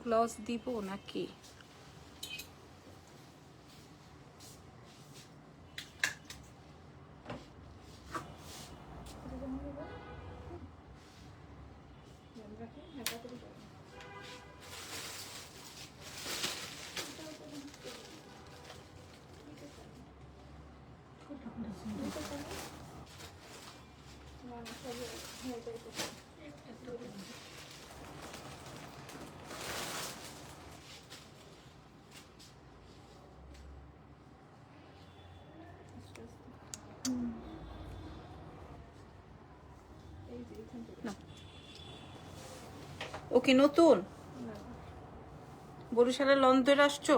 Gloss দিব নাকি? ওকে নতুন বরিশালের লঞ্চ ধরে আসছো?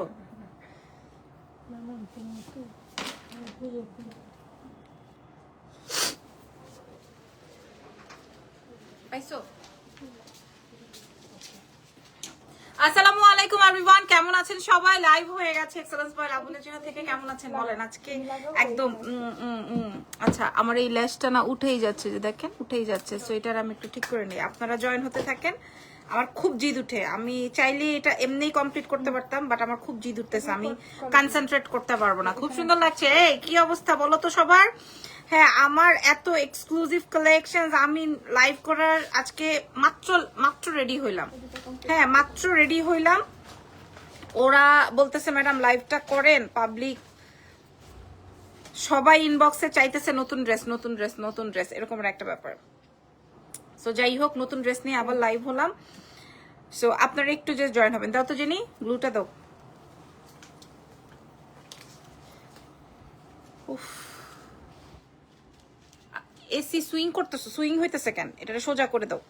পাইছো? আসসালামু আলাইকুম এভরিওয়ান, কেমন আছেন সবাই? লাইভ হয়ে গেছে এক্সেলেন্স বয় লাবণী চেহারা থেকে। কেমন আছেন বলেন? আজকে একদম আচ্ছা, আমার এই ল্যাশটা না উঠেই যাচ্ছে, যে দেখেন উঠেই যাচ্ছে। সো এটার আমি একটু ঠিক করে নিই, আপনারা জয়েন হতে থাকেন। আমার খুব জিদ উঠে, আমি চাইলে এটা এমনিই কমপ্লিট করতে পারতাম, বাট আমার খুব জিদ উঠতেছে, আমি কনসেন্ট্রেট করতে পারবো না। খুব সুন্দর লাগছে। এই কি অবস্থা বলো তো সবার? হ্যাঁ, আমার এত এক্সক্লুসিভ কালেকশন, আমি লাইভ করার আজকে মাত্র রেডি হইলাম। হ্যাঁ, মাত্র রেডি হইলাম। ওরা বলতেছে ম্যাডাম লাইভটা করেন, পাবলিক সবাই ইনবক্সে চাইতেছে নতুন ড্রেস নতুন ড্রেস নতুন ড্রেস, এরকম একটা ব্যাপার। সো যাই হোক, নতুন ড্রেস নিয়ে আবার লাইভ হলাম। সো আপনারা একটু যে জয়েন হবেন। দাও তো জেনি, গ্লুটা দাও। উফ, এসি সুইং করতেছো, সুইং হইতেছে কেন? এটা সোজা করে দাও।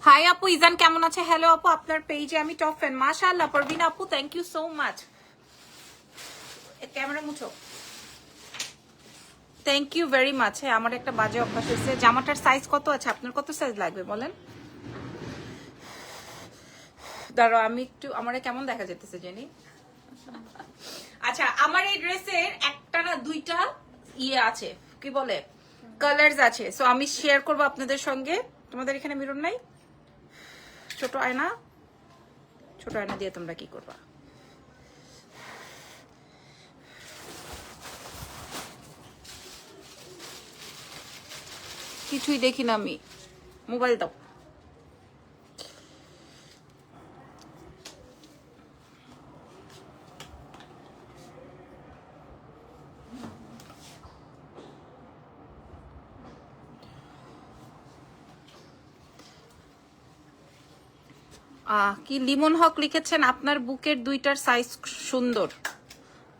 হাই আপু, ইজান কেমন আছে? হ্যালো আপু, আপনার পেজে আমি টপ ফ্যান। মাশাআল্লাহ পারভিন আপু, thank you so much. Camera মুছো। Thank you very much. হ্যাঁ, আমার একটা বাজে অভ্যাস হয়েছে। জামাটার সাইজ কত আছে? আপনার কত সাইজ লাগবে বলেন? দাঁড়াও আমি একটু, আমারে কেমন দেখা যেতেছে জেনি? আচ্ছা, আমার এই ড্রেসের একটা না দুইটা ইয়ে আছে, কি বলে, কালার্স আছে। সো আমি শেয়ার করবো আপনাদের সঙ্গে। তোমাদের এখানে মিরর নাই? ছোট আয়না, ছোট আয়না দিয়ে তোমরা কি করবা? কিছুই দেখি না আমি, মোবাইল দাও। কি লিমন হক লিখেছেন, আপনার বুকের দুইটার সাইজ সুন্দর।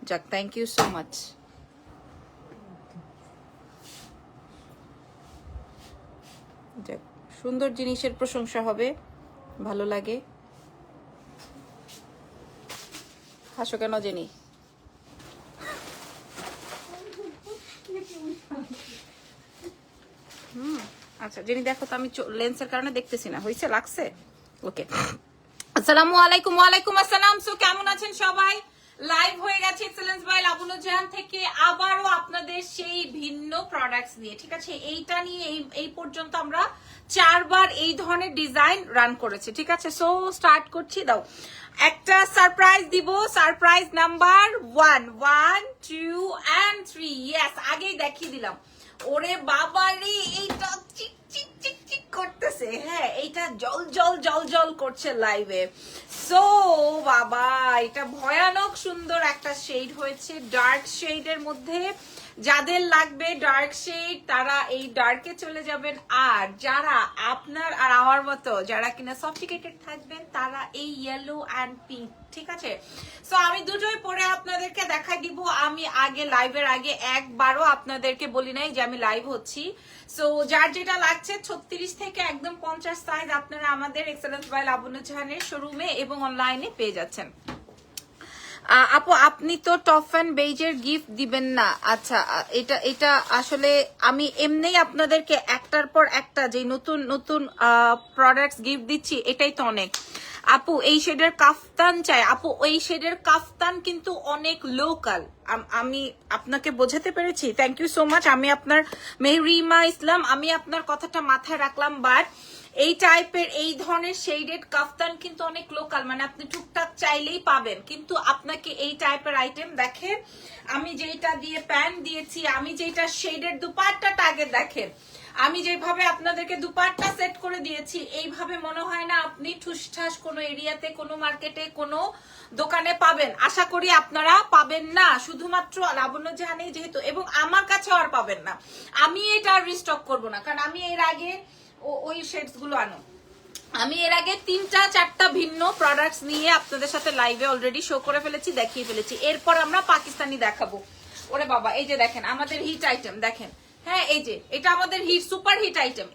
যাক, থ্যাংক ইউ সো মাচ। যাক, সুন্দর জিনিসের প্রশংসা হবে, ভালো লাগে। হাসো কেন জেনি? আচ্ছা জেনি দেখো তো, আমি লেন্সের কারণে দেখতেছি না। হয়েছে, লাগছে? ওকে। আসসালামু আলাইকুম। ওয়ালাইকুম আসসালাম। সো কেমন আছেন সবাই? লাইভ হয়ে গেছে এক্সেলেন্স বাই লাবণী জাহান থেকে, আবারও আপনাদের সেই ভিন্ন প্রোডাক্টস নিয়ে। ঠিক আছে, এইটা নিয়ে এই পর্যন্ত আমরা 4 বার এই ধরনের ডিজাইন রান করেছি। ঠিক আছে, সো স্টার্ট করছি। দাও একটা সারপ্রাইজ দিব, সারপ্রাইজ নাম্বার 1, 1, 2 and 3। ইয়েস, আগেই দেখিয়ে দিলাম। ওরে বাবা রে, এইটা চিক চিক চিক চিক করতেছে। হ্যাঁ, এইটা জল জল জল জল করছে লাইভে। সো বাবা, এটা ভয়ানক সুন্দর একটা শেড হয়েছে, ডার্ক শেডের মধ্যে। যাদের লাগবে ডার্ক শেড তারা এই ডার্কে চলে যাবেন, আর যারা আপনার আর আমার মতো যারা কিনা সফিস্টিকেটেড থাকবেন তারা এই ইয়েলো অ্যান্ড পিঙ্ক। ঠিক আছে, সো আমি দুটোই পরে আপনাদেরকে দেখাই দিব। আমি আগে লাইভের আগে একবারও আপনাদেরকে বলি নাই যে আমি লাইভ হচ্ছি। সো যার যেটা লাগছে 36 থেকে একদম 50 সাইজ আপনারা আমাদের এক্সেলেন্স বাই লাবণী জাহানের শোরুমে এবং অনলাইনে পেয়ে যাচ্ছেন। আপু আপনি তো টপ ফ্যান বেজের গিফট দিবেন না? আচ্ছা, এটা আসলে আমি এমনিই আপনাদেরকে একটার পর একটা যে নতুন নতুন প্রোডাক্টস গিফট দিচ্ছি, এটাই তো অনেক। আপু এই শেডের কাফতান চাই। আপু এই শেডের কাফতান কিন্তু অনেক লোকাল, আমি আপনাকে বোঝাতে পেরেছি? Thank you so much. আমি আপনার মেহরিমা ইসলাম, আমি আপনার কথাটা মাথায় রাখলাম। বাট এই টাইপের এই ধরনের শেডেড কাফতান কিন্তু অনেক লোকাল, মানে আপনি টুকটাক চাইলেই পাবেন। কিন্তু আপনাকে এই টাইপের আইটেম দেখেন, আমি যেটা দিয়ে প্যান্ট দিয়েছি, আমি যেটা শেডের দুপাট্টাটা আগে দেখেন, আমি যেভাবে আপনাদেরকে দুপাট্টা সেট করে দিয়েছি, এইভাবে মনে হয় না আপনি ঠুসঠাস কোনো এরিয়াতে, কোনো মার্কেটে, কোনো দোকানে পাবেন। আশা করি আপনারা পাবেন না, শুধুমাত্র লাবণ্য জাহানে যেহেতু, এবং আমার কাছেও আর পাবেন না। আমি এটা আর রিস্টক করবো না, কারণ আমি এর আগে ওই শেডস গুলো আনো, আমি এর আগে 3-4টা ভিন্ন প্রোডাক্টস নিয়ে আপনাদের সাথে লাইভে অলরেডি শো করে ফেলেছি, দেখিয়ে ফেলেছি। এরপর আমরা পাকিস্তানি দেখাবো। ওরে বাবা, এই যে দেখেন আমাদের হিট আইটেম দেখেন। হ্যাঁ, এই যে এটা আমাদের হিট, সুপার হিট আইটেম।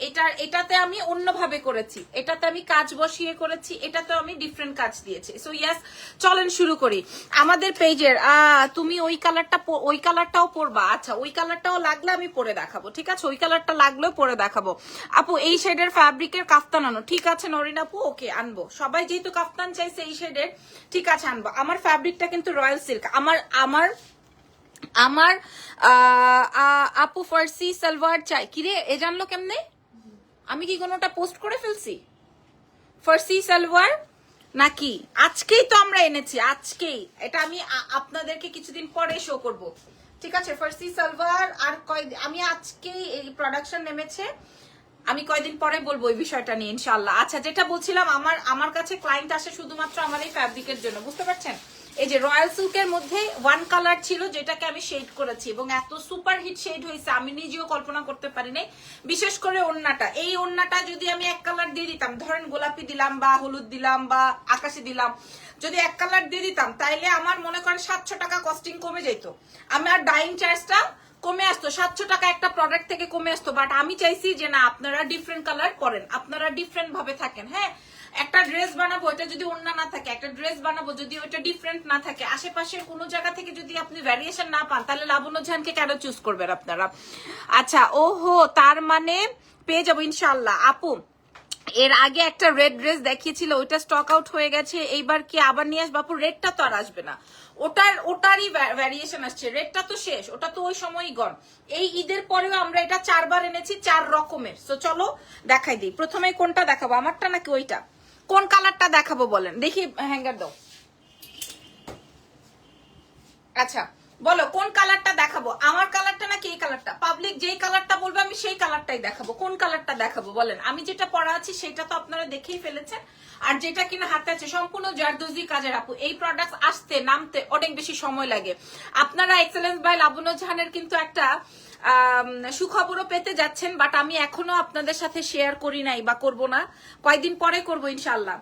এটাতে আমি অন্যভাবে করেছি, এটাতে আমি কাজ বসিয়ে করেছি, এটাতে আমি ডিফারেন্ট কাজ দিয়েছি। সো ইয়েস, চলেন শুরু করি। আমাদের পেজের তুমি ওই কালারটাও পরবা? আচ্ছা, ওই কালারটাও লাগলে আমি পরে দেখাবো, ঠিক আছে? ওই কালারটা লাগলেও পরে দেখাবো। আপু এই শেডের ফ্যাব্রিকের কাফতান আনো, ঠিক আছে নরিন আপু, ওকে আনবো। সবাই যেহেতু কাফতান চাইছে এই শেডের, ঠিক আছে আনবো। আমার ফ্যাব্রিকটা কিন্তু রয়্যাল সিল্ক। আমার আপু ফার্সি সালোয়ার চাই। কিরে এ জানলো কেমনে? আমি কি কোনোটা পোস্ট করে ফেলছি? ফার্সি সালোয়ার নাকি আজকেই তো আমরা এনেছি, আজকেই এটা আমি আপনাদেরকে কিছুদিন পরে শো করব, ঠিক আছে? ফার্সি সালোয়ার আর আমি আজকেই এই প্রোডাকশন নেমেছে, আমি কয়দিন পরে বলবো এই বিষয়টা নিয়ে ইনশাআল্লাহ। আচ্ছা, যেটা বলছিলাম, আমার কাছে ক্লায়েন্ট আসে শুধুমাত্র আমার এই ফ্যাব্রিকের জন্য, বুঝতে পারছেন? এই যে রয়্যাল সিল্কের মধ্যে ওয়ান কালার ছিল, যেটাকে আমি শেড করেছি, এবং এত সুপার হিট শেড হয়েছে আমি নিজেও কল্পনা করতে পারি নাই। বিশেষ করে ওড়নাটা, এই ওড়নাটা যদি আমি এক কালার দিয়ে দিতাম, ধরেন গোলাপি দিলাম বা হলুদ দিলাম বা আকাশি দিলাম, যদি এক কালার দিয়ে দিতাম, তাইলে আমার মনে করেন 700 টাকা কস্টিং কমে যেত, আমার ডাইং চার্জটা কমে আসতো, 700 টাকা একটা প্রোডাক্ট থেকে কমে আসতো। বাট আমি চাইছি যে না, আপনারা ডিফারেন্ট কালার করেন, আপনারা ডিফারেন্ট ভাবে থাকেন। হ্যাঁ, একটা ড্রেস বানাবো, এটা যদি ওড়না না থাকে, একটা ড্রেস বানাবো যদি ওইটা ডিফারেন্ট না থাকে, আশেপাশের কোনো জায়গা থেকে যদি আপনি ভ্যারিয়েশন না পান, তাহলে লাবণ্য জাহানকে কেন চুজ করবেন আপনারা? আচ্ছা, ওহো, তার মানে পেয়ে যাবো ইনশাআল্লাহ। আপু এর আগে একটা রেড ড্রেস দেখিয়েছিল, ওইটা স্টক আউট হয়ে গেছে, এইবার কি আবার নিয়ে আসবো? আপু রেডটা তো আর আসবে না, ওটারই ভ্যারিয়েশন আসছে, রেডটা তো শেষ, ওটা তো ওই সময়ই গন। এই ঈদের পরেও আমরা এটা 4বার এনেছি, 4 রকমের। তো চলো দেখাই দিই। প্রথমে কোনটা দেখাবো, আমারটা নাকি ওইটা? কোন কালারটা দেখাবো বলেন দেখি, হ্যাঙ্গার দাও। আচ্ছা বলো কোন কালারটা দেখাবো, আমার কালারটা নাকি এই কালারটা? পাবলিক যেই কালারটা বলবে আমি সেই কালারটাই দেখাবো। কোন কালারটা দেখাবো বলেন? আমি যেটা পরা আছি সেটা তো আপনারা দেখেই ফেলেছেন, আর যেটা কিনা হাতে আছে সম্পূর্ণ জারদোজি কাজের। আপু এই প্রোডাক্ট আসতে নামতে অনেক বেশি সময় লাগে। আপনারা এক্সেলেন্স বাই লাবণ্য জাহানের কিন্তু একটা সুখবরও পেতে যাচ্ছেন, বাট আমি এখনো আপনাদের সাথে শেয়ার করি নাই বা করব না, কয়েকদিন পরে করবো ইনশাল্লাহ,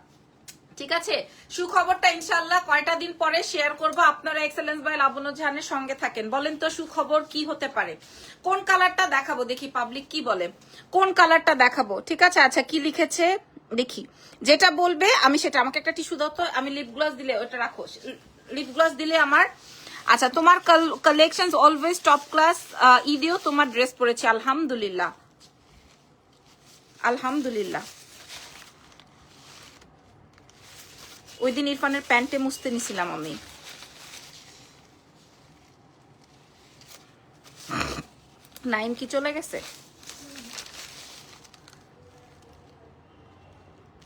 ঠিক আছে? সুখবরটা ইনশাআল্লাহ কয়টা দিন পরে শেয়ার করব। আপনারা এক্সেলেন্স বাই লাবণ্য জাহানের সঙ্গে থাকেন। বলেন তো সুখবর কি হতে পারে? কোন কালারটা দেখাবো দেখি, পাবলিক কি বলে, কোন কালারটা দেখাবো? ঠিক আছে, আচ্ছা কি লিখেছে দেখি, যেটা বলবে আমি সেটা। আমাকে একটা টিস্যু দাও তো, আমি লিপ গ্লস দিলে ওটা রাখো, লিপ গ্লস দিলে আমার। আচ্ছা, তোমার কালেকশন অলওয়েজ টপ ক্লাস। ঈদেও তোমার ড্রেস পরেছি, আলহামদুলিল্লাহ আলহামদুলিল্লাহ। ওই দিন ইরফানের প্যান্টে মুছতে নিছিলাম আমি। নাইম কি চলে গেছে?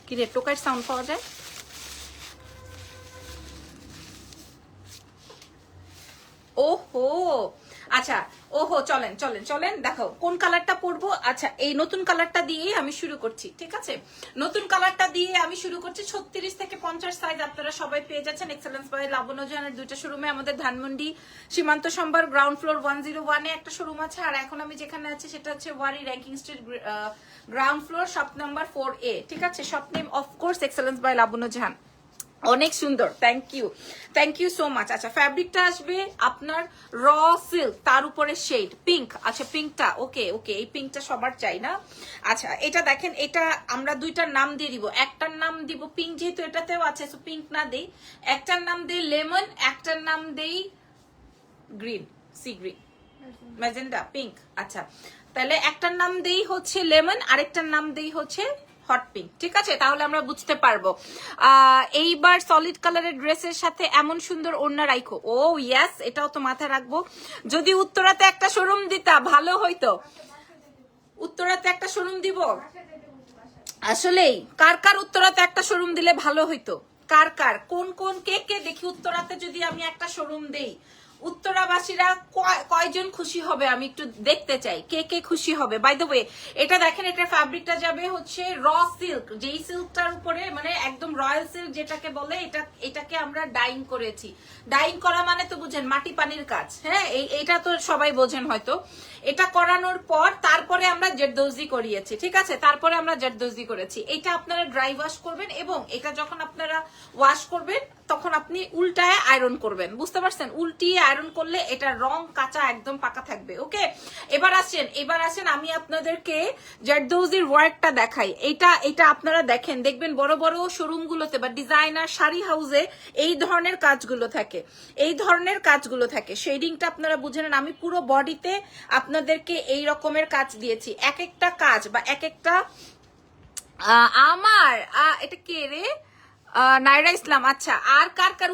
কি রে, টোকার সাউন্ড পাওয়া যায়? ওহো আচ্ছা, ওহো চলেন চলেন চলেন দেখো কোন কালারটা পরবো। আচ্ছা, এই নতুন কালারটা দিয়ে আমি শুরু করছি, ঠিক আছে? নতুন কালারটা দিয়ে আমি শুরু করছি। 36 থেকে 50 সাইজ আপনারা সবাই পেয়ে যাচ্ছেন এক্সেলেন্স বাই লাবণ্য জাহানের 2টা শোরুমে। আমাদের ধানমন্ডি সীমান্ত সম্ভার গ্রাউন্ড ফ্লোর 101-এ একটা শোরুম আছে, আর এখন আমি যেখানে আছি সেটা হচ্ছে Wari Rankin street ground floor, shop number 4A, ঠিক আছে? Shop name of course excellence by Labonno Jahan. অনেক সুন্দর, থ্যাংক ইউ সো মাচ। আচ্ছা, ফ্যাব্রিকটা আসবে আপনার র সিল্ক, তার উপরে শেড পিঙ্ক। আচ্ছা, পিঙ্কটা ওকে ওকে, এই পিঙ্কটা সবার চাই না? আচ্ছা, এটা দেখেন, এটা আমরা 2টার নাম দিয়ে দিব। একটার নাম দিব পিঙ্ক, যেহেতু এটাতেও আছে, সো পিঙ্ক না দেই। একটার নাম দেই লেমন, একটার নাম দেই green, sea green, magenta pink. আচ্ছা, তাহলে একটার নাম দেই হচ্ছে লেমন, আরেকটার নাম দেই হচ্ছে হট পিঙ্ক, ঠিক আছে? তাহলে আমরা বুঝতে পারবো। এইবার সলিড কালারের ড্রেসের সাথে এমন সুন্দর ওড়না রাখো। ও ইয়েস, এটাও তো মাথায় রাখবো। যদি উত্তরাতে একটা শোরুম দিতা ভালো হইতো। উত্তরাতে একটা শোরুম দিব আসলেই। কার কার উত্তরাতে একটা শোরুম দিলে ভালো হইতো? কার কার, কোন কোন, কে কে দেখি উত্তরাতে যদি আমি একটা শোরুম দেই, উত্তরাবাসীরা কয়জন খুশি হবে আমি একটু দেখতে চাই, কে কে খুশি হবে। বাই দ্য ওয়ে এটা দেখেন, এটা ফ্যাব্রিকটা যাবে হচ্ছে র সিল্ক, যেই সিল্কটার উপরে মানে একদম রয়্যাল সিল্ক যেটাকে বলে, এটাকে আমরা ডাইং করেছি। ডাইং করা মানে তো বুঝেন মাটি পানির কাজ, হ্যাঁ এইটা তো সবাই বোঝেন হয়তো। এটা করানোর পর তারপরে আমরা জেরদৌজি করিয়েছি, ঠিক আছে? তারপরে আমরা জেরদৌজি করেছি। এটা আপনারা ড্রাই ওয়াশ করবেন এবং এটা যখন আপনারা ওয়াশ করবেন তখন আপনি উল্টায় আয়রন করবেন, বুঝতে পারছেন? উল্টিয়ে আয়রন করলে এটা রং কাঁচা একদম পাকা থাকবে। ওকে, এবার আসেন আমি আপনাদেরকে জেরদৌজির ওয়ার্কটা দেখাই। এটা আপনারা দেখবেন বড় বড় শোরুম গুলোতে বা ডিজাইনার শাড়ি হাউসে এই ধরনের কাজগুলো থাকে, শেডিংটা আপনারা বুঝে নেন। আমি পুরো বডিতে আপনাদেরকে এই রকমের কাজ দিয়েছি। এক একটা কাজ বা এক একটা আমার এটা কে রে? নাইরা ইসলাম। আচ্ছা, আর কার কার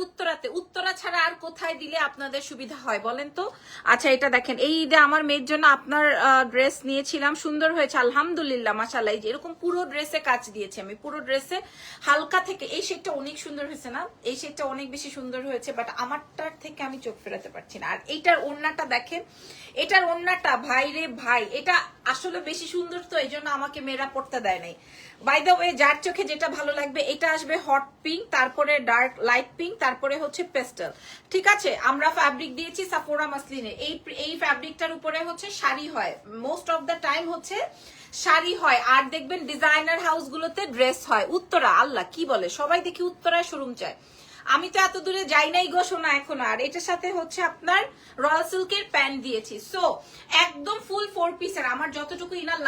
উত্তরা ছাড়া আর কোথায় দিলে আপনাদের সুবিধা হয় বলেন তো? আচ্ছা, এটা দেখেন, এই ঈদে আমার মেয়ের জন্য আপনার ড্রেস নিয়েছিলাম, সুন্দর হয়েছে আলহামদুলিল্লাহ মাশাআল্লাহ। এই যে এরকম পুরো ড্রেসে কাজ দিয়েছি আমি, পুরো ড্রেসে হালকা থেকে। এই শেডটা অনেক সুন্দর হয়েছে না? এই শেডটা অনেক বেশি সুন্দর হয়েছে, বাট আমারটার থেকে আমি চোখ ফেরাতে পারছি না। আর এইটার ওড়নাটা দেখেন, এটার ওড়নাটা ভাই রে ভাই, এটা আসলে বেশি সুন্দর, তো এই জন্য আমাকে মেয়েরা পড়তে দেয় নাই। বাই দ্য ওয়ে, যার চোখে যেটা ভালো লাগবে, এটা আসবে হট পিঙ্ক, তারপরে ডার্ক লাইট পিঙ্ক, তারপরে হচ্ছে পেস্টেল, ঠিক আছে? আমরা ফ্যাব্রিক দিয়েছি সাফোরা মাসলিনে। এই ফ্যাব্রিকটার উপরে হচ্ছে শাড়ি হয়, মোস্ট অফ দ্য টাইম হচ্ছে শাড়ি হয়। আর দেখবেন ডিজাইনার হাউস গুলোতে ড্রেস হয়। উত্তরা, আল্লাহ কি বলে, সবাই দেখি উত্তরায় শোরুম চায়। আমি তো এত দূরে যাই নাই গো শোনা এখন। আর এটার সাথে হচ্ছে আপনার রয়্যাল সিল্কের প্যান্ট দিয়েছি। সো একদম ফুল 4 পিসের। আমার যতটুকু ইনার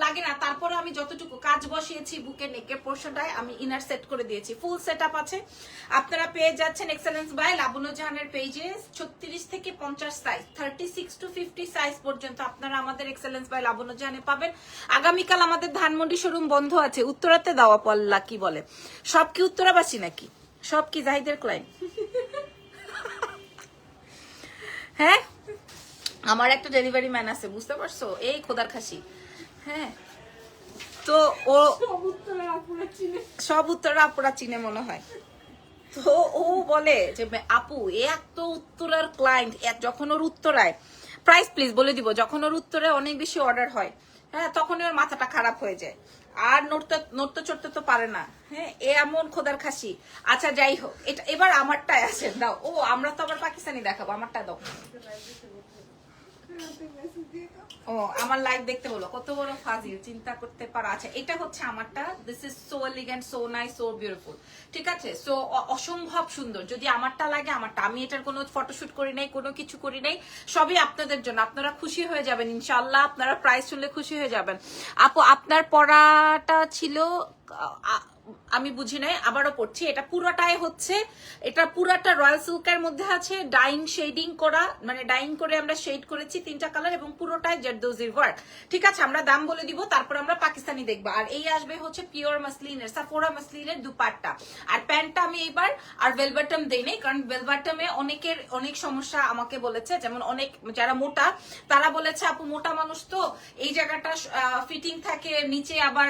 লাগে না, তারপরে আমি যতটুকু কাজ বসিয়েছি বুকে নেকের পোর্শনটায় আমি ইনার সেট করে দিয়েছি। ফুল সেট আপ আছে। আপনারা পেয়ে যাচ্ছেন এক্সেলেন্স বাই লাবণ্য জাহানের পেজে 36 থেকে 50 সাইজ, 36 to 50 সাইজ পর্যন্ত আপনারা আমাদের এক্সেলেন্স বাই লাবণ্য জাহানে পাবেন। আগামীকাল আমাদের ধানমন্ডি শোরুম বন্ধ আছে। উত্তরাতে দেওয়া পল্লা কি বলে, সব কি উত্তরাবাসী নাকি? সব কি জাহিদের ক্লায়েন্ট? হ্যাঁ, আমার একটা ডেলিভারি ম্যান আছে, বুঝতে পারছো? এই খোদার খাসি। হ্যাঁ, তো ও সব উত্তরা আপুরা চিনে মনে হয়। তো ও বলে যে আপু এত উত্তরার ক্লায়েন্ট, যখন ওর উত্তরায় প্রাইস প্লিজ বলে দিব, যখন ওর উত্তরায় অনেক বেশি অর্ডার হয়, হ্যাঁ, তখন ওর মাথাটা খারাপ হয়ে যায় আর নড়তে চড়তে তো পারে না। হ্যাঁ, এমন খোদার খাসি। আচ্ছা যাই হোক, এটা এবার আমারটায় আসেন, দাও। ও আমরা তো আবার পাকিস্তানি দেখাবো, আমারটা দাও। ও আমার লাইভ দেখতে বলো, কত বড় ফাজিল, চিন্তা করতে পারো। আচ্ছা, এটা হচ্ছে আমারটা। This is so elegant, so nice, so beautiful, ঠিক আছে? সো অসম্ভব সুন্দর। যদি আমারটা লাগে আমারটা, আমি এটার কোনো ফটোশুট করি নাই, কোনো কিছু করি নাই, সবই আপনাদের জন্য। আপনারা খুশি হয়ে যাবেন ইনশাআল্লাহ, আপনারা প্রাইস শুনলে খুশি হয়ে যাবেন। আপু আপনার পড়াটা ছিল, আমি বুঝি নাই, আবারও পড়ছি। এটা পুরোটাই হচ্ছে, এটা পুরাটা রয়্যাল সিল্কের মধ্যে আছে, ডাইং শেডিং করা, মানে ডাইং করে আমরা শেড করেছি 3টা কালার, এবং পুরোটাই জেরদৌজির ওয়ার্ক, ঠিক আছে? আমরা দাম বলে দিব, তারপর আমরা পাকিস্তানি দেখবো। আর এই আসবে হচ্ছে পিওর মাসলিনের, সাফোরা মাসলিনের দুপাট্টা। আর প্যান্টটা আমি এইবার আর ভেলভেটম দেই নাই, কারণ ভেলভেটমে অনেকের অনেক সমস্যা আমাকে বলেছে, যেমন অনেক যারা মোটা তারা বলেছে আপু মোটা মানুষ তো এই জায়গাটা ফিটিং থাকে, নিচে আবার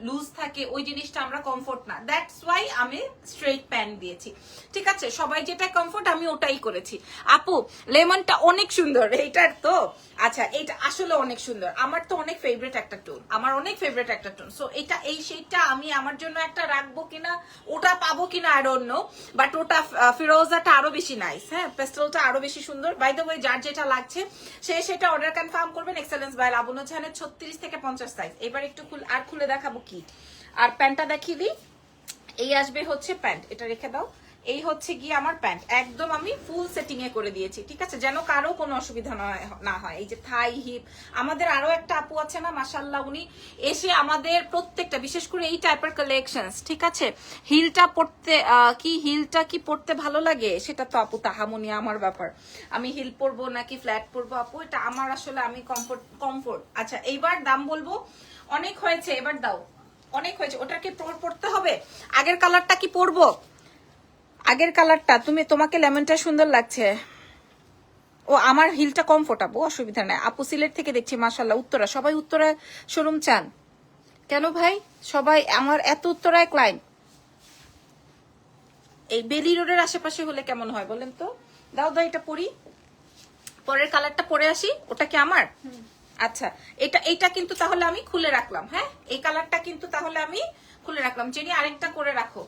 লুজ থাকে, ওই জিনিসটা আমরা কমফোর্ট না। দ্যাটস ওয়াই আমি স্ট্রেট প্যান্ট দিয়েছি, ঠিক আছে? সবাই যেটা কমফোর্ট আমি ওটাই করেছি। আপু লেমনটা অনেক সুন্দর এইটার তো। আচ্ছা, এটা আসলে অনেক সুন্দর, আমার তো অনেক ফেভারিট একটা টোন, আমার অনেক ফেভারিট একটা টোন। সো এটা এই শেডটা আমি আমার জন্য একটা রাখবো কিনা, ওটা পাবো কিনা আই ডোন্ট নো, বাট ওটা ফিরোজাটা আরো বেশি নাইস। হ্যাঁ, পেস্টেলটা আরো বেশি সুন্দর। বাই দ্য ওয়ে, যার যেটা লাগছে সে সেটা অর্ডার কনফার্ম করবেন। এক্সেলেন্স বাই লাবণ্য জাহানের 36 থেকে 50 সাইজ। এবার একটু খুলে দেখাবো কি। আর প্যান্টটা দেখিয়ে দিই, এই আসবে হচ্ছে প্যান্ট, এটা রেখে দাও। এই হচ্ছে গিয়ে আমার প্যান্ট, একদম আমি ফুল সেটিং এ করে দিয়েছি, ঠিক আছে? যেন কারো কোনো অসুবিধা না হয়। এই যে থাই হিপ, আমাদের আরো একটা আপু আছে না মাশাআল্লাহ, উনি এসে আমাদের প্রত্যেকটা, বিশেষ করে এই টাইপের কালেকশনস, ঠিক আছে? হিলটা পড়তে হিলটা কি পড়তে ভালো লাগে সেটা তো আপু তাহামনি আমার ব্যাপার, আমি হিল পরবো নাকি ফ্ল্যাট পরবো আপু, এটা আমার আসলে আমি কমফোর্ট। আচ্ছা, এইবার দাম বলবো, অনেক হয়েছে, এবার দাও। অনেক হয়েছে। ওটা কি পড়তে হবে? আগের কালারটা কি পরবো? আগের কালারটা তোমাকে লেমনটা সুন্দর লাগছে। ও আমার হিলটা কম ফোটাবো, অসুবিধা নাই। আপু সিলেট থেকে দেখছি, মাশাল্লাহ। উত্তরা, সবাই উত্তরা শোরুম চান কেন ভাই? সবাই আমার এত উত্তরায় ক্লাইন্ট। এই বেলি রোডের আশেপাশে হলে কেমন হয় বলেন তো? দাও দাও, এটা পরি, পরের কালারটা পরে আসি। ওটা কি আমার? আচ্ছা, এটা কিন্তু তাহলে আমি খুলে রাখলাম। হ্যাঁ, এই কালারটা কিন্তু তাহলে আমি খুলে রাখলাম। জেনি আরেকটা করে রাখো।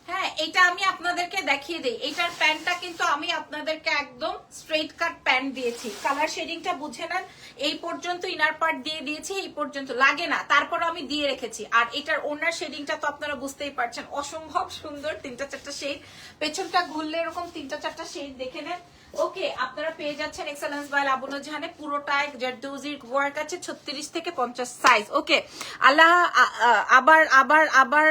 হ্যাঁ, এটা আমি আপনাদেরকে দেখিয়ে দিই। এটার প্যান্টটা কিন্তু আমি আপনাদেরকে একদম স্ট্রেট কাট প্যান্ট দিয়েছি। কালার শেডিংটা বুঝে নেন। এই পর্যন্ত ইনার পার্ট দিয়ে দিয়েছি, এই পর্যন্ত লাগে না, তারপর আমি দিয়ে রেখেছি। আর এটার ওনার শেডিংটা তো আপনারা বুঝতেই পারছেন, অসম্ভব সুন্দর। 3টা-4টা শেড, পেছনটা ঘুরলে এরকম 3টা-4টা শেড দেখে নেন। ওকে, আপনারা পেয়ে যাচ্ছেন এক্সেলেন্স বাই লাবণ্য জাহানে। পুরোটাই জারদৌজির ওয়ার্ক আছে, 36 থেকে 50 সাইজ। ওকে, আল্লাহ আবার আবার আবার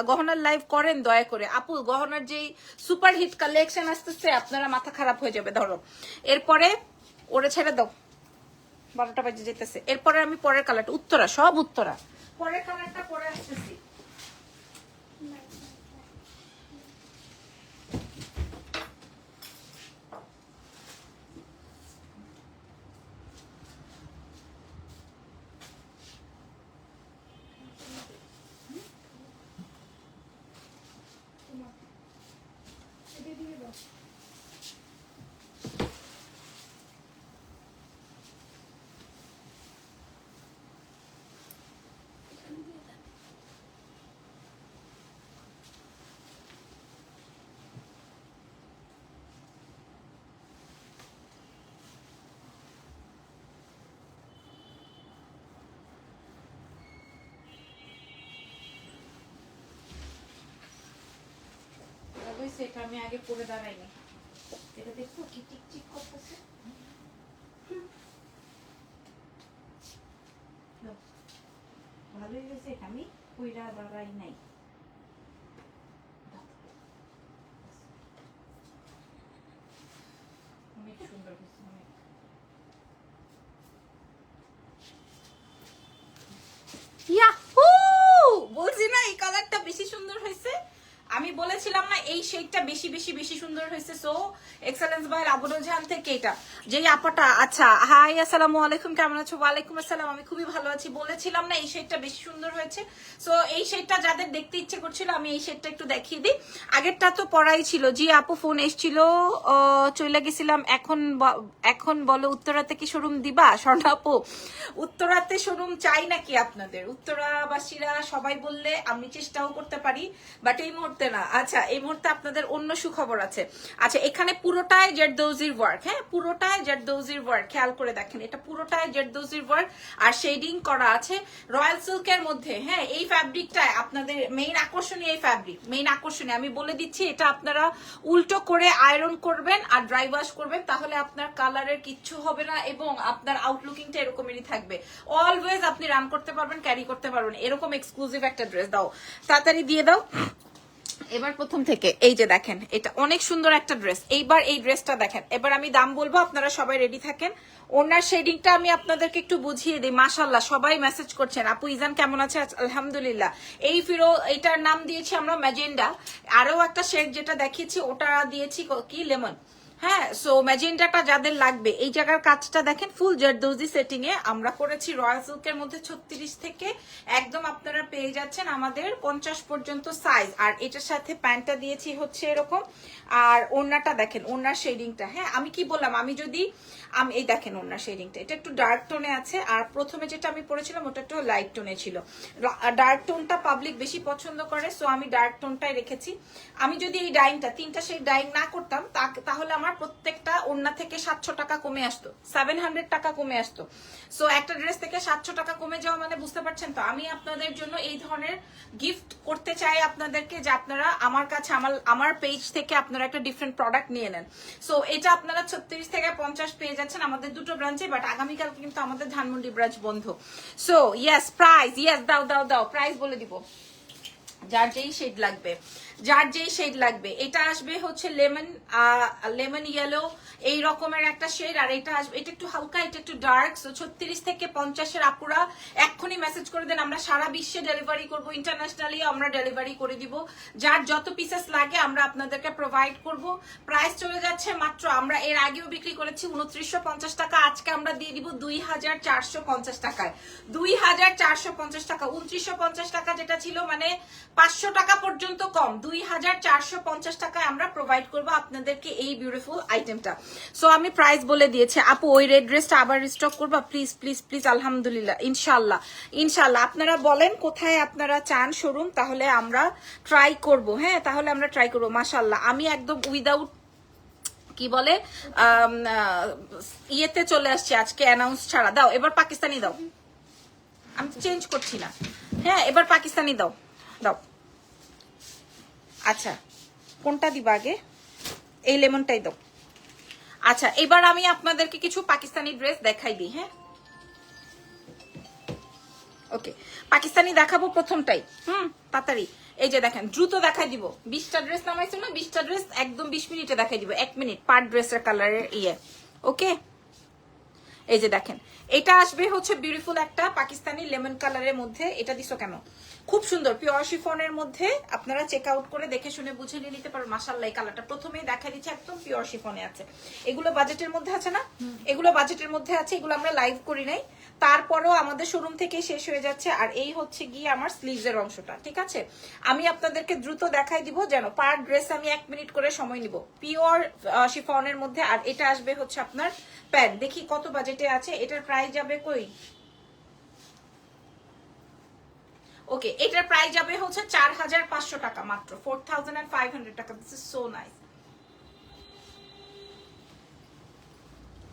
গহনার লাইভ করেন দয়া করে। আপু গহনার যেই সুপার হিট কালেকশন আসতেছে, আপনারা মাথা খারাপ হয়ে যাবে। ধরো এরপরে ওরে ছেড়ে দাও, 12টা বাজে যেতেছে। এরপরে আমি পরের কালারটা, উত্তরা, সব উত্তরা, পরের কালারটা পরে আসতেছি। এটা আমি আগে পরে দাঁড়াইনি, এটা দেখো কি টিকটিক করতেছে। ভালোই হয়েছে, এটা আমি পইরা দাঁড়াই নাই। অনেক সুন্দর হয়েছে, অনেক। ইয়াহু! বলছি না এই কালারটা বেশি সুন্দর হয়েছে। আমি বলেছিলাম না এই শেডটা বেশি বেশি বেশি সুন্দর হয়েছে। সো এক্সেলেন্স বাই লাবণ্য জাহান থেকে এটা যেই আপাটা। আচ্ছা, হাই, আসসালামু আলাইকুম, কেমন আছো? ওয়ালাইকুম আসসালাম, আমি খুবই ভালো আছি। বলেছিলাম না এই শেডটা বেশি সুন্দর হয়েছে। সো এই শেডটা যাদের দেখতে ইচ্ছে করছিল, আমি এই শেডটা একটু দেখিয়ে দিই। আগেরটা তো পড়াই ছিল। জি আপু, ফোন এসেছিল, চলে গেছিলাম। এখন বলো উত্তরাতে কি শোরুম দিবা? স্বর্ণা আপু, উত্তরাতে শোরুম চাই নাকি আপনাদের? উত্তরাবাসীরা সবাই বললে আমি চেষ্টাও করতে পারি, বাট এই মুহূর্তে না। আচ্ছা, এই মুহূর্তে আপনাদের অন্য সুখবর আছে। আচ্ছা, এখানে পুরোটাই জারদৌজির ওয়ার্ক। হ্যাঁ, পুরোটাই জারদৌজির ওয়ার্ক, খেয়াল করে দেখেন, এটা পুরোটাই জারদৌজির ওয়ার্ক আর শেডিং করা আছে রয়্যাল সিল্কের মধ্যে। হ্যাঁ, এই ফ্যাব্রিকটাই আপনাদের মেইন আকর্ষণীয়। এই ফ্যাব্রিক মেইন আকর্ষণীয়, আমি বলে দিচ্ছি। এটা আপনারা উল্টো করে আয়রন করবেন আর ড্রাই ওয়াশ করবেন, তাহলে আপনার কালারের কিচ্ছু হবে না এবং আপনার আউটলুকিংটা এরকমই থাকবে। অলওয়েজ আপনি রান করতে পারবেন, ক্যারি করতে পারবেন। এরকম এক্সক্লুসিভ একটা ড্রেস দাও, তাড়াতাড়ি দিয়ে দাও। এবার প্রথম থেকে এই যে দেখেন, এটা অনেক সুন্দর একটা ড্রেস। এইবার এই ড্রেসটা দেখেন। এবার আমি দাম বলবো, আপনারা সবাই রেডি থাকেন। ওনার শেডিংটা আমি আপনাদেরকে একটু বুঝিয়ে দিই। মাশাআল্লাহ, সবাই মেসেজ করছেন, আপু ইজান কেমন আছে? আলহামদুলিল্লাহ। এই এটার নাম দিয়েছি আমরা ম্যাজেন্ডা। আরো একটা শেড যেটা দেখিয়েছি ওটা দিয়েছি কি লেমন। হ্যাঁ, সো ম্যাজেন্টাটা যাদের লাগবে, এই জায়গার কাজটা দেখেন, ফুল জারদৌজি সেটিং এ আমরা করেছি রয়্যাল সিল্কের মধ্যে। 36 থেকে একদম আপনারা পেয়ে যাচ্ছেন আমাদের 50 পর্যন্ত সাইজ। আর এটার সাথে প্যান্টটা দিয়েছি হচ্ছে এরকম। আর ওড়নাটা দেখেন, ওড়নার শেডিংটা। হ্যাঁ, আমি কি বললাম, আমি এই দেখেন ওড়নার শেডিংটা, এটা একটু ডার্ক টোনে আছে। আর প্রথমে যেটা আমি পরেছিলাম ওটা একটু লাইট টোনে ছিল। ডার্ক টোনটা পাবলিক বেশি পছন্দ করে, সো আমি ডার্ক টোনটাই রেখেছি। আমি যদি এই ডাইংটা 3টা সেই ডাইং না করতাম, তাহলে আমার প্রত্যেকটা ওড়না থেকে 700 টাকা কমে আসতো, 700 টাকা কমে আসতো। সো একটা ড্রেস থেকে 700 টাকা কমে যাওয়া মানে বুঝতে পারছেন তো। আমি আপনাদের জন্য এই ধরনের গিফট করতে চাই আপনাদেরকে, যে আপনারা আমার কাছে আমার পেজ থেকে আপনারা একটা ডিফারেন্ট প্রোডাক্ট নিয়ে নেন। সো এটা আপনারা 36 থেকে 50 পেয়ে যাচ্ছেন আমাদের দুটো ব্রাঞ্চে। বাট আগামীকালকে কিন্তু আমাদের ধানমন্ডি ব্রাঞ্চ বন্ধ। সো ইয়েস, প্রাইস, ইয়েস, দাও দাও দাও, প্রাইস বলে দিব। যার যেই শেড লাগবে, যার যেই শেড লাগবে। এটা আসবে হচ্ছে লেমন ইয়েলো এই রকমের একটা শেড, আর এটা আসবে, এটা একটু হালকা, এটা একটু ডার্ক। সো 36 থেকে 50-এর আপুরা এক্ষুনি মেসেজ করে দেন, আমরা সারা বিশ্বে ডেলিভারি করব, ইন্টারন্যাশনালি আমরা ডেলিভারি করে দিব। যার যত পিসেস লাগে আমরা আপনাদেরকে প্রোভাইড করব। প্রাইস চলে যাচ্ছে মাত্র, আমরা এর আগেও বিক্রি করেছি 2950 টাকা, আজকে আমরা দিয়ে দিব 2450 টাকায়। 2450 টাকা, 2950 টাকা যেটা ছিল মানে 500 টাকা পর্যন্ত কম, 2450 টাকায় আমরা প্রোভাইড করবো আপনাদেরকে এই বিউটিফুল আইটেমটা। সো আমি প্রাইস বলে দিয়েছি। আপু ওই রেড ড্রেসটা আবার রিস্টক করবা প্লিজ প্লিজ প্লিজ। আলহামদুলিল্লাহ, ইনশাল্লাহ ইনশাল্লাহ। আপনারা বলেন কোথায় আপনারা চান শোরুম, তাহলে আমরা ট্রাই করব। হ্যাঁ, তাহলে আমরা ট্রাই করবো। মাশাল্লাহ, আমি একদম উইদাউট কি বলে ইয়েতে চলে আসছি আজকে, অ্যানাউন্স ছাড়া। দাও এবার পাকিস্তানি দাও, আমি চেঞ্জ করছি না। হ্যাঁ, এবার পাকিস্তানি দাও, দাও। আচ্ছা, কোনটা দিবা আগে? এই লেমনটাই দাও। আচ্ছা, এবার আমি আপনাদেরকে কিছু পাকিস্তানি ড্রেস দেখাই দিই। হ্যাঁ, ওকে, পাকিস্তানি দেখাবো প্রথমটাই। তাড়াতাড়ি, এই যে দেখেন, দ্রুত দেখাই দিব। 20টা ড্রেস নামাইছো না, 20টা ড্রেস একদম 20 মিনিটে দেখাই দিব। 1 মিনিট পার ড্রেসের কালারের ইয়ে। ওকে, এই যে দেখেন, এটা আসবে হচ্ছে বিউটিফুল একটা পাকিস্তানি লেমন কালারের মধ্যে। এটা দিছো কেন? খুব সুন্দর পিওর শিফনের মধ্যে, আপনারা চেক আউট করে দেখে শুনে বুঝে নিয়ে নিতে পারেন। মাশাআল্লাহ, এই কালারটা প্রথমেই দেখা দিচ্ছে, একদম পিওর শিফনে আছে। এগুলো বাজেটের মধ্যে আছে না? এগুলো বাজেটের মধ্যে আছে, এগুলো আমরা লাইভ করি নাই, তারপরেও আমাদের শোরুম থেকে শেষ হয়ে যাচ্ছে। আর এই হচ্ছে গিয়ে আমার স্লিভসের অংশটা, ঠিক আছে? আমি আপনাদেরকে দ্রুত দেখাই দিব, যেন পার ড্রেস আমি 1 মিনিট করে সময় নিব। পিওর শিফনের মধ্যে, আর এটা আসবে হচ্ছে আপনার প্যান্ট। দেখি কত বাজেটে আছে, এটার প্রাইস যাবে কই? ওকে, এটার প্রাইস যাবে হচ্ছে 4500 টাকা মাত্র, 4500 টাকা। This is so nice.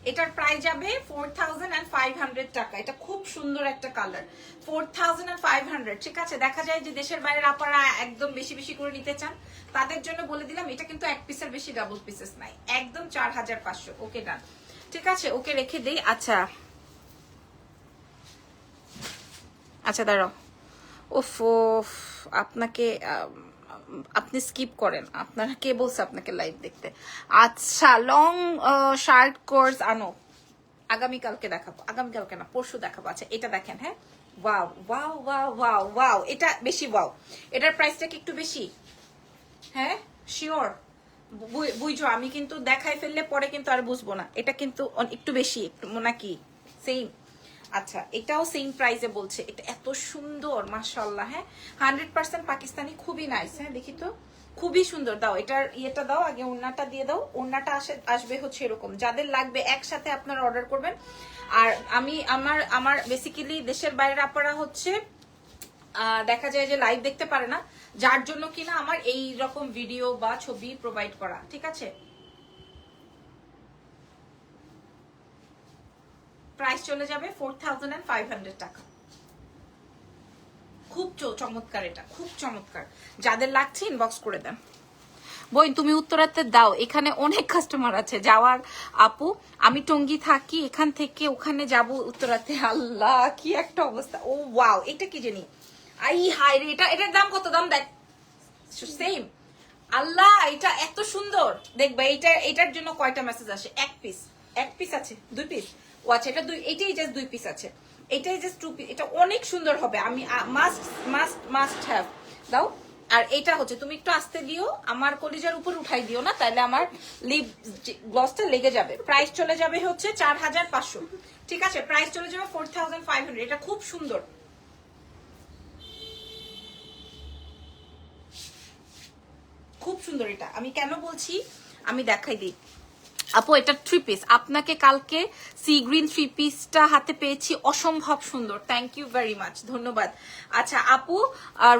এটার প্রাইস যাবে 4500 টাকা। এটা খুব সুন্দর একটা কালার, 4500। ঠিক আছে, দেখা যায় যে দেশের বাইরের আপনারা একদম বেশি বেশি করে নিতে চান, তাদের জন্য বলে দিলাম এটা কিন্তু 1 পিসের বেশি ডাবল পিসেস নাই, একদম 4500। ওকে, ডান, ঠিক আছে, ওকে রেখে দেই। আচ্ছা আচ্ছা, দাঁড়াও। ওফ, আপনাকে আপনি স্কিপ করেন, আপনারা কে বলছে আপনাকে লাইভ দেখতে? আচ্ছা, লং শার্ট কোর্স আনো, আগামীকালকে দেখাবো, আগামীকালকে না পরশু দেখাবো। আচ্ছা, এটা দেখেন। হ্যাঁ, wow wow wow wow wow, এটা বেশি ওয়াও। এটার প্রাইসটা কি একটু বেশি? হ্যাঁ, শিওর, বুঝছো, আমি কিন্তু দেখাই ফেললে পরে কিন্তু আর বুঝবো না। এটা কিন্তু একটু বেশি, একটু নাকি সেম? আচ্ছা, এটাও সেম প্রাইসে বলছে। এটা এত সুন্দর, মাশাআল্লাহ। হ্যাঁ, 100% পাকিস্তানি, খুবই নাইস। হ্যাঁ, দেখি তো, খুবই সুন্দর। দাও এটার ইয়েটা দাও আগে, ওড়নাটা দিয়ে দাও। ওড়নাটা আসবে হচ্ছে এরকম। যাদের লাগবে একসাথে আপনারা অর্ডার করবেন। আর আমি আমার বেসিক্যালি দেশের বাইরের আপনারা হচ্ছে দেখা যায় যে লাইভ দেখতে পারে না, যার জন্য কিনা আমার এই রকম ভিডিও বা ছবি প্রোভাইড করা। ঠিক আছে, প্রাইস চলে যাবে 4500 টাকা। খুব চমৎকার, এটা খুব চমৎকার। যাদের লাগছে ইনবক্স করে দেন। বই তুমি উত্তরাতে দাও, এখানে অনেক কাস্টমার আছে যাওয়ার। আপু আমি টঙ্গী থাকি, এখান থেকে ওখানে যাব উত্তরাতে। আল্লাহ, কি একটা অবস্থা। ও ওয়াও, এটা কি জানি, আই হাই রে, এটার দাম কত? দাম দেখ, সেম। আল্লাহ, এটা এত সুন্দর। দেখবে এটার জন্য কয়টা মেসেজ আসে? 1 পিস, 1 পিস আছে, 2 পিস। ও আচ্ছা, এটা এটাই জাস্ট 2 পিস আছে, এটাই জাস্ট 2 পিস। এটা অনেক সুন্দর হবে, আমি মাস্ট মাস্ট মাস্ট হ্যাভ। দাও। আর এটা হচ্ছে তুমি একটু আস্তে দিও, আমার কলিজার উপর উঠাই দিও না, তাহলে আমার লিপ গ্লসটা লেগে যাবে। প্রাইস চলে যাবে হচ্ছে 4500। ঠিক আছে, প্রাইস চলে যাবে 4500। এটা খুব সুন্দর, খুব সুন্দর। এটা আমি কেন বলছি আমি দেখাই দিই। আপু এটা 3 পিস, আপনাকে কালকে সি গ্রিন 3 পিসটা হাতে পেয়েছি, অসম্ভব সুন্দর। থ্যাংক ইউ ভেরি মাচ, ধন্যবাদ। আচ্ছা আপু,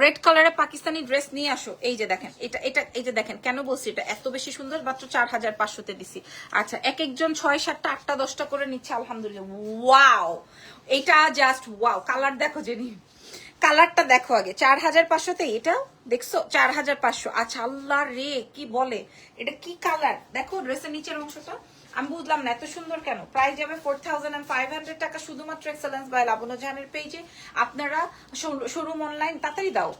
রেড কালারের পাকিস্তানি ড্রেস নিয়ে আসো। এই যে দেখেন, এটা এটা এই যে দেখেন, কেন বলছি এটা এত বেশি সুন্দর, মাত্র 4500-তে দিছি। আচ্ছা, এক একজন 6, 7, 8, 10টা করে নিচ্ছে, আলহামদুলিল্লাহ। ওয়াও, এটা জাস্ট ওয়াও। কালার দেখো জেনি, কালারটা দেখো আগে। 4500-তে এটাও দেখছো, 4500। আচ্ছা, আল্লাহ রে, কি বলে এটা, কি কালার দেখো, ড্রেসের নিচের অংশটা আমি বুঝলাম না এত সুন্দর কেন। প্রাইস যাবে 4500 টাকা, শুধুমাত্র এক্সেলেন্স বাই লাবণ্য জাহানের পেজে। আপনারা শোরুম অনলাইন, তাড়াতাড়ি দাও।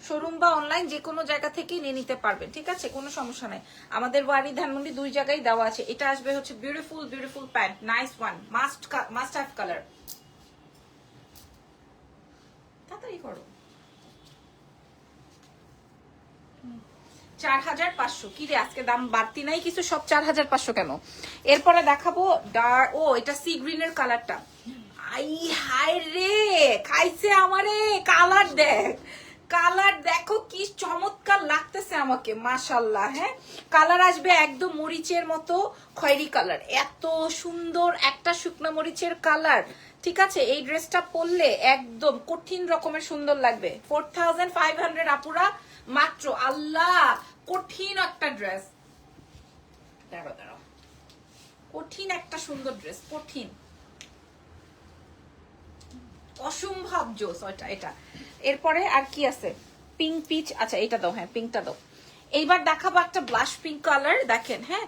শোরুম বা অনলাইন যে কোনো জায়গা থেকেই নিয়ে নিতে পারবেন, ঠিক আছে, কোনো সমস্যা নাই। আমাদের বাড়ি ধানমন্ডি 2 জায়গায় দেওয়া আছে। এটা আসবে হচ্ছে beautiful beautiful pant, nice one, must have colour. তাড়াতাড়ি করো। 4500। কি রে আজকে দাম বাড়তি নাই কিছু, সব 4500 কেন? এরপরে দেখাবো ডার্ক, ও এটা সি গ্রিনের কালারটা, আই হায় রে খাইছে আমারে। কালার দেখ, কালার দেখো কি চমৎকার লাগতেছে আমাকে, মাশাল্লাহ। হ্যাঁ, কালার আসবে একদম মরিচের মতো খয়েরি কালার, এত সুন্দর একটা শুকনো মরিচের কালার, ঠিক আছে। এই ড্রেসটা পরলে একদম কঠিন রকমের সুন্দর লাগবে। 4500 আপুরা মাত্র। আল্লাহ, কঠিন একটা ড্রেস, দাঁড়াও দাঁড়াও, কঠিন একটা সুন্দর ড্রেস, কঠিন, অসম্ভব জোস ওইটা। এটা এরপরে আর কি আছে? পিঙ্ক পিচ, আচ্ছা এটা দাও, হ্যাঁ পিঙ্কটা দাও। এইবার দেখাবো একটা ব্লাশ পিঙ্ক কালার, দেখেন। হ্যাঁ,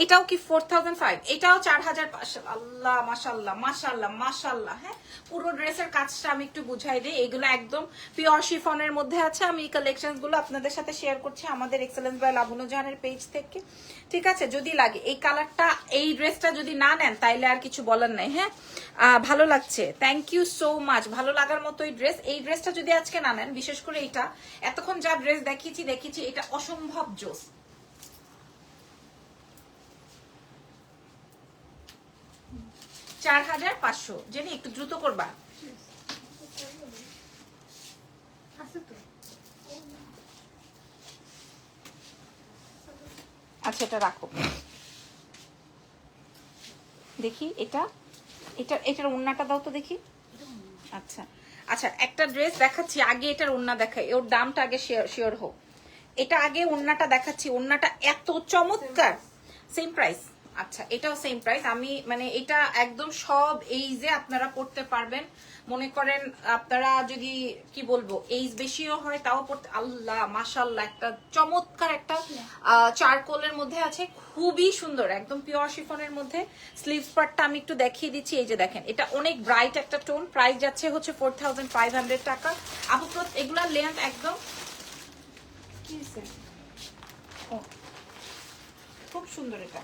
এটাও কি 4500, এটাও 4500। আল্লাহ মাশাল্লাহ মাশাল্লাহ মাশাল্লাহ। হ্যাঁ, পুরো ড্রেসের কাজটা আমি একটু বুঝাই দিই। এগুলো একদম পিওর শিফনের মধ্যে আছে। আমি এই কালেকশন গুলো আপনাদের সাথে শেয়ার করছি আমাদের এক্সেলেন্স বাই লাবণ্য জাহানের পেজ থেকে, ঠিক আছে। যদি লাগে এই কালারটা, এই ড্রেসটা যদি না নেন তাইলে আর কিছু বলার নাই। হ্যাঁ, ভালো লাগছে, থ্যাংক ইউ সো মাচ। ভালো লাগার মতোই ড্রেস। এই ড্রেসটা যদি আজকে না নেন, বিশেষ করে এটা, এতক্ষণ যা ড্রেস দেখিয়েছি এটা অসম্ভব জোস। $4500। জেনি একটু দ্রুত করবা। আচ্ছা এটা রাখো, দেখি এটা, এটার ওড়নাটা দাও তো দেখি। আচ্ছা আচ্ছা, একটা ড্রেস দেখাচ্ছি, আগে এটার ওড়না দেখাই, ওর দামটা আগে শিওর হোক। এটা আগে ওড়নাটা দেখাচ্ছি, ওড়নাটা এত চমৎকার। Same price? আচ্ছা, এটাও সেম প্রাইস। আমি মানে এটা একদম সব এইজে আপনারা পড়তে পারবেন। মনে করেন আপনারা যদি কি বলবো এইজ বেশিও হয় তাও পড়তে, আল্লাহ মাশাল্লাহ, একটা চমৎকার একটা চারকোলের মধ্যে আছে, খুবই সুন্দর, একদম পিওর শিফনের মধ্যে। স্লিভস পার্টটা আমি একটু দেখিয়ে দিচ্ছি, এই যে দেখেন, এটা অনেক ব্রাইট একটা টোন। প্রাইস যাচ্ছে হচ্ছে 4500 টাকা। আপু এগুলার লেন্থ একদম খুব সুন্দর এটা,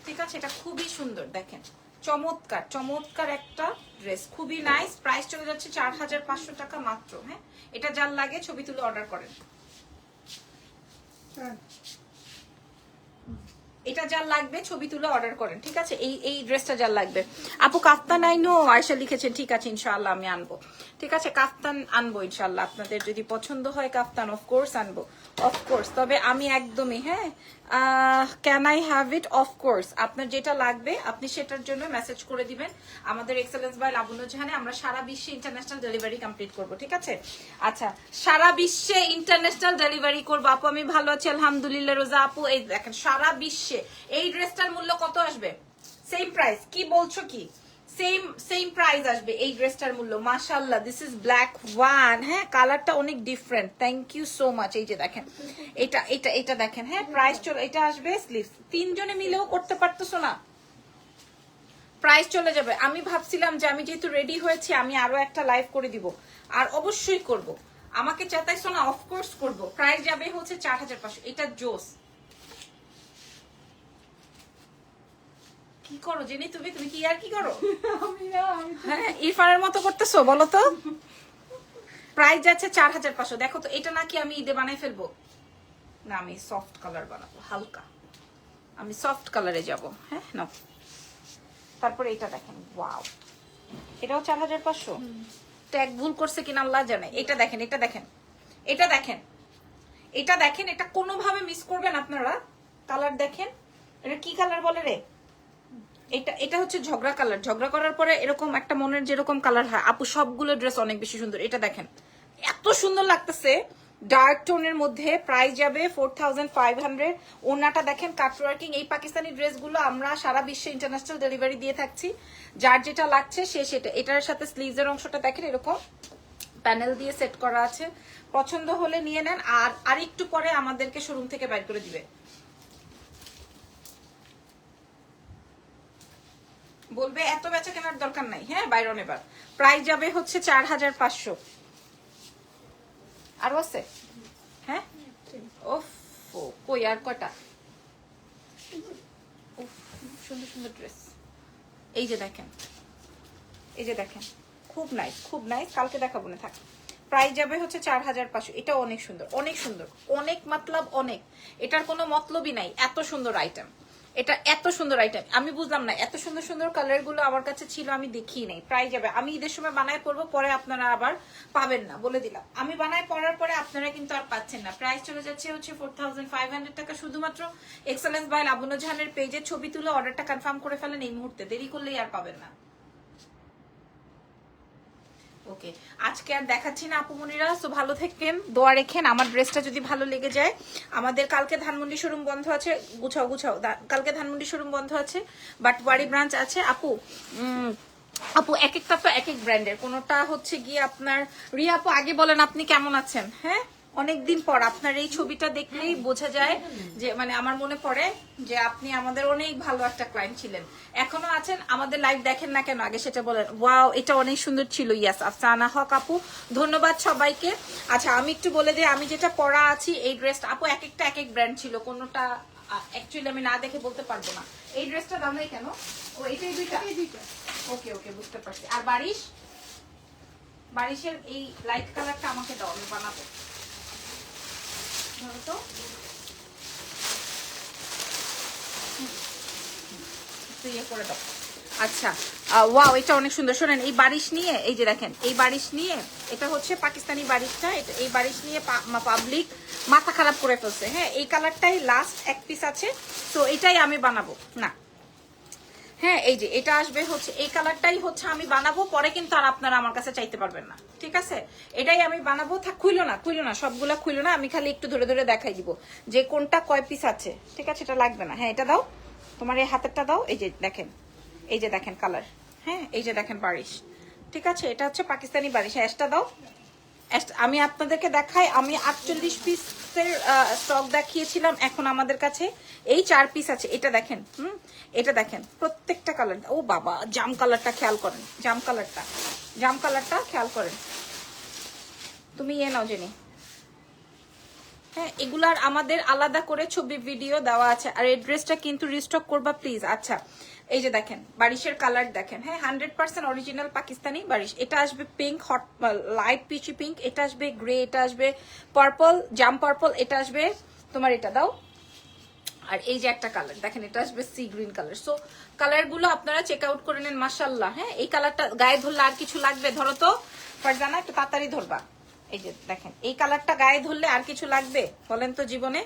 ঠিক আছে, এটা খুবই সুন্দর, দেখেন চমৎকার চমৎকার একটা ড্রেস, খুবই নাইস। প্রাইস চলে যাচ্ছে 4500 টাকা মাত্র। হ্যাঁ, এটা যার লাগে ছবি তুলে অর্ডার করেন, এটা যার লাগবে ছবি তুলে অর্ডার করেন, ঠিক আছে। এই ড্রেসটা যার লাগবে। আপু কাফতান আইনো আয়শা লিখেছেন, ঠিক আছে ইনশাআল্লাহ আমি আনবো, ঠিক আছে, কাফতান আনবো ইনশাআল্লাহ। আপনাদের যদি পছন্দ হয় কাফতান অফকোর্স আনবো, অফকোর্স। তবে আমি একদমই, হ্যাঁ, can I have it, of course. আপনার যেটা লাগবে আপনি সেটার জন্য মেসেজ করে দিবেন আমাদের এক্সেলেন্স বাই লাবণ্য জাহানে। আমরা সারা বিশ্বে ইন্টারন্যাশনাল ডেলিভারি কমপ্লিট করব, ঠিক আছে। আচ্ছা, সারা বিশ্বে ইন্টারন্যাশনাল ডেলিভারি করবো। আপু আমি ভালো আছি আলহামদুলিল্লাহ। রোজা আপু এই দেখেন, সারা বিশ্বে এই ড্রেসটার মূল্য কত আসবে? Same price? কি বলছো কি? সেম প্রাইস আসবে এই ড্রেসটার মূল্য। মাশাআল্লাহ, দিস ইজ ব্ল্যাক ওয়ান। হ্যাঁ, কালারটা অনেক different, thank you so much. এই যে দেখেন, এটা এটা এটা দেখেন। হ্যাঁ, প্রাইস চলে, এটা আসবে স্লিভস, তিনজনে মিলেও করতে পারতেছো না, প্রাইস চলে যাবে। আমি ভাবছিলাম যে আমি যেহেতু রেডি হয়েছি আমি আরো একটা লাইভ করে দিব, আর অবশ্যই করব। আমাকে চেতাইছো না, অফকোর্স করব। প্রাইস যাবে হচ্ছে 4500। এটা জোস। কি করো জেনি, তুমি কি আর কি করো? হ্যাঁ, ইরফানের মতো করতেছো, বলো তো। প্রাইস যাচ্ছে 4500। দেখো তো, এটা নাকি আমি ঈদে বানাই ফেলবো না, আমি সফট কালার বানাবো, হালকা, আমি সফট কালারে যাব। হ্যাঁ না, তারপরে এটা দেখেন, ওয়াও, এটাও 4500। ট্যাগ ভুল করছে কিনা আল্লাহ জানে। এটা দেখেন, এটা দেখেন, এটা দেখেন, এটা দেখেন, এটা কোনোভাবে মিস করবেন আপনারা। কালার দেখেন, এটা কি কালার বলে রে? এটা হচ্ছে ঝগড়া কালার। ঝগড়া করার পরে এরকম একটা মনের যেরকম কালার হয়। আপু সবগুলো ড্রেস অনেক বেশি সুন্দর। এটা দেখেন, এত সুন্দর লাগতেছে, ডার্ক টোনের মধ্যে। প্রাইস যাবে 4500। ওনাটা দেখেন, কাটওয়ার্কিং। এই পাকিস্তানি ড্রেসগুলো আমরা সারা বিশ্বে ইন্টারন্যাশনাল ডেলিভারি দিয়ে থাকছি। যার যেটা লাগছে সে সেটা। এটার সাথে স্লিভসের অংশটা দেখেন, এরকম প্যানেল দিয়ে সেট করা আছে। পছন্দ হলে নিয়ে নেন, আর একটু পরে আমাদেরকে শোরুম থেকে বাইর করে দিবে, বলবে এত বেচা কেনার দরকার নাই। হ্যাঁ, বাইরন। এবার প্রাইস যাবে হচ্ছে 4500। আরো আছে? হ্যাঁ, ওফ, কই আর কয়টা? উফ, সুন্দর সুন্দর ড্রেস। এই যে দেখেন, এই যে দেখেন, খুব নাইস, খুব নাইস। কালকে দেখাবো না, থাক। প্রাইস যাবে হচ্ছে 4500। এটা অনেক সুন্দর, অনেক সুন্দর, অনেক মতলব অনেক। এটার কোনো মতলবই নাই, এত সুন্দর আইটেম। এটা এত সুন্দর আইটেম, আমি বুঝলাম না এত সুন্দর সুন্দর কালার গুলো আমার কাছে ছিল, আমি দেখি নাই। প্রাইস যাবে, আমি ঈদের সময় বানায় পরবো, পরে আপনারা আবার পাবেন না, বলে দিলাম। আমি বানায় পরার পরে আপনারা কিন্তু আর পাচ্ছেন না। প্রাইস চলে যাচ্ছে হচ্ছে 4500 টাকা। শুধুমাত্র এক্সেলেন্স বাই লাবণ্য জাহানের পেজে ছবি তুলে অর্ডারটা কনফার্ম করে ফেলেন এই মুহূর্তে, দেরি করলেই আর পাবেন না। ওকে, আজকে আর দেখাচ্ছি না আপুমনিরা, সো ভালো থাকেন, দোয়া রেখেন। আমার ড্রেসটা যদি ভালো লেগে যায়, আমাদের কালকে ধানমন্ডি শোরুম বন্ধ আছে, গুছাও গুছাও, কালকে ধানমন্ডি শোরুম বন্ধ আছে, বাট ওয়ারি ব্রাঞ্চ আছে। আপু আপু এক একটা তো এক এক ব্র্যান্ডের, কোনোটা হচ্ছে গিয়ে আপনার, রিয়া আপু আগে বলেন আপনি কেমন আছেন? হ্যাঁ, অনেকদিন পর আপনার এই ছবিটা দেখলেই বোঝা যায় যে মানে আমার মনে পড়ে যে আপনি আমাদের অনেক ভালো একটা ক্লায়েন্ট ছিলেন, এখনো আছেন। আমাদের লাইভ দেখেন না কেন আগে সেটা বলেন। ওয়াও, এটা অনেক সুন্দর ছিল। ইয়াস, আফসানা হক আপু, ধন্যবাদ সবাইকে। আচ্ছা, আমি একটু বলে দিই, আমি যেটা পরা আছি এই ড্রেসটা আপু এক একটা এক এক ব্র্যান্ড ছিল, কোনোটা অ্যাকচুয়ালি আমি না দেখে বলতে পারবো না। এই ড্রেসটা দাম নেই কেন? ও এটাই দুইটা। ওকে ওকে, বুঝতে পারছি। আর বারিশের এই লাইট কালারটা আমাকে দাও, আমি বানাবো। ধরো তো, ইয়ে করে দাও। আচ্ছা, ওয়াও, এটা অনেক সুন্দর। শোনেন, এই বারিশ নিয়ে, এই যে দেখেন, এই বারিশ নিয়ে, এটা হচ্ছে পাকিস্তানি বারিশটা, এই বারিশ নিয়ে পাবলিক মাথা খারাপ করে ফেলছে। হ্যাঁ, এই কালারটাই লাস্ট এক পিস আছে, তো এটাই আমি বানাবো না। হ্যাঁ, এই যে এটা আসবে হচ্ছে এই কালারটাই হচ্ছে আমি বানাবো, পরে কিন্তু আর আপনারা আমার কাছে চাইতে পারবেন না, ঠিক আছে? এটাই আমি বানাবো। থাক, খুইলো না, সবগুলা খুইলো না, আমি খালি একটু ধরে ধরে দেখাই দিব যে কোনটা কয় পিস আছে, ঠিক আছে? এটা লাগবে না। হ্যাঁ, এটা দাও, তোমার এই হাতেরটা দাও। এই যে দেখেন, এই যে দেখেন কালার। হ্যাঁ, এই যে দেখেন বারিশ, ঠিক আছে? এটা হচ্ছে পাকিস্তানি বারিশ। অ্যাশটা দাও। আমি আপনাদেরকে দেখাই, আমি 48 পিসের স্টক দেখিয়েছিলাম, এখন আমাদের কাছে এই 4 পিস আছে। এটা দেখেন, এটা দেখেন, প্রত্যেকটা কালার। ও বাবা, জাম কালারটা খেয়াল করেন, জাম কালারটা খেয়াল করেন। তুমি নাও জেনি। হ্যাঁ, এগুলার আমাদের আলাদা করে ছবি ভিডিও দেওয়া আছে। আর এই ড্রেসটা কিন্তু রিস্টক করবা প্লিজ। আচ্ছা, এই যে দেখেন বারিশের কালার দেখেন। হ্যাঁ, 100% অরিজিনাল পাকিস্তানি বারিশ। এটা আসবে pink, hot light peachy pink, এটা আসবে গ্রে, এটা আসবে পার্পল, জাম পার্পল, এটা আসবে তোমার, এটা দাও। আর এই যে একটা কালার দেখেন, এটা আসবে সি গ্রিন কালার। সো কালারগুলো আপনারা চেক আউট করে নেন, মাশাআল্লাহ। হ্যাঁ, এই কালারটা গায়ে ধরলে আর কিছু লাগবে? ধরো তো ফারজানা, একটু তাড়াতাড়ি ধরবা। এই যে দেখেন, এই কালারটা গায়ে ধরলে আর কিছু লাগবে বলেন তো জীবনে?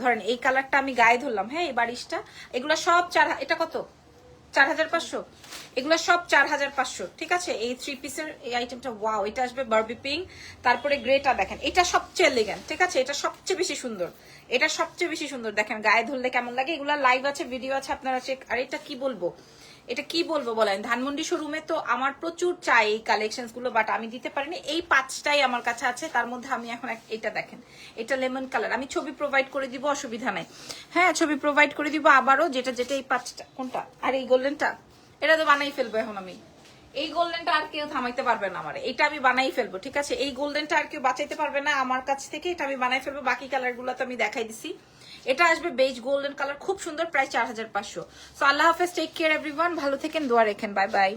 ধরেন এই কালারটা আমি গায়ে ধরলাম, হ্যাঁ, এই বারিশটা, এগুলো সব এটা কত? 4500। এগুলো সব 4500, ঠিক আছে? এই 3 পিসের এই আইটেমটা, ওয়াও, এটা আসবে বারবি পিঙ্ক, তারপরে গ্রেটা দেখেন, এটা সবচেয়ে এলিগেন্ট, ঠিক আছে? এটা সবচেয়ে বেশি সুন্দর, এটা সবচেয়ে বেশি সুন্দর। দেখেন গায়ে ধরলে কেমন লাগে। এগুলা লাইভ আছে, ভিডিও আছে, আপনারা চেক। আর এটা কি বলবো, এটা কি বলবো বলেন, ধানমন্ডি শোরুমে তো আমার প্রচুর চাই এই কালেকশন গুলো, বাট আমি দিতে পারিনি। এই 5টাই আমার কাছে আছে, তার মধ্যে আমি এখন এটা দেখেন, এটা লেমন কালার, আমি ছবি প্রোভাইড করে দিব, অসুবিধা নাই। হ্যাঁ, ছবি প্রোভাইড করে দিব আবারও, যেটা এই 5টা। কোনটা? আর এই গোল্ডেনটা, এটা তো বানাই ফেলবো এখন আমি। এই গোল্ডেনটা আর কেউ থামাইতে পারবে না আমার, এটা আমি বানাই ফেলবো, ঠিক আছে? এই গোল্ডেনটা আর কেউ বাঁচাইতে পারবে না আমার কাছ থেকে, এটা আমি বানাই ফেলবো। বাকি কালার গুলো তো আমি দেখাই দিছি। এটা আসবে বেজ গোল্ডেন কালার, খুব সুন্দর, প্রাইস 4500। সো আল্লাহ হাফেজ, টেক কেয়ার এভরিওয়ান, ভালো থেকেন, দোয়া রেখেন, বাই বাই।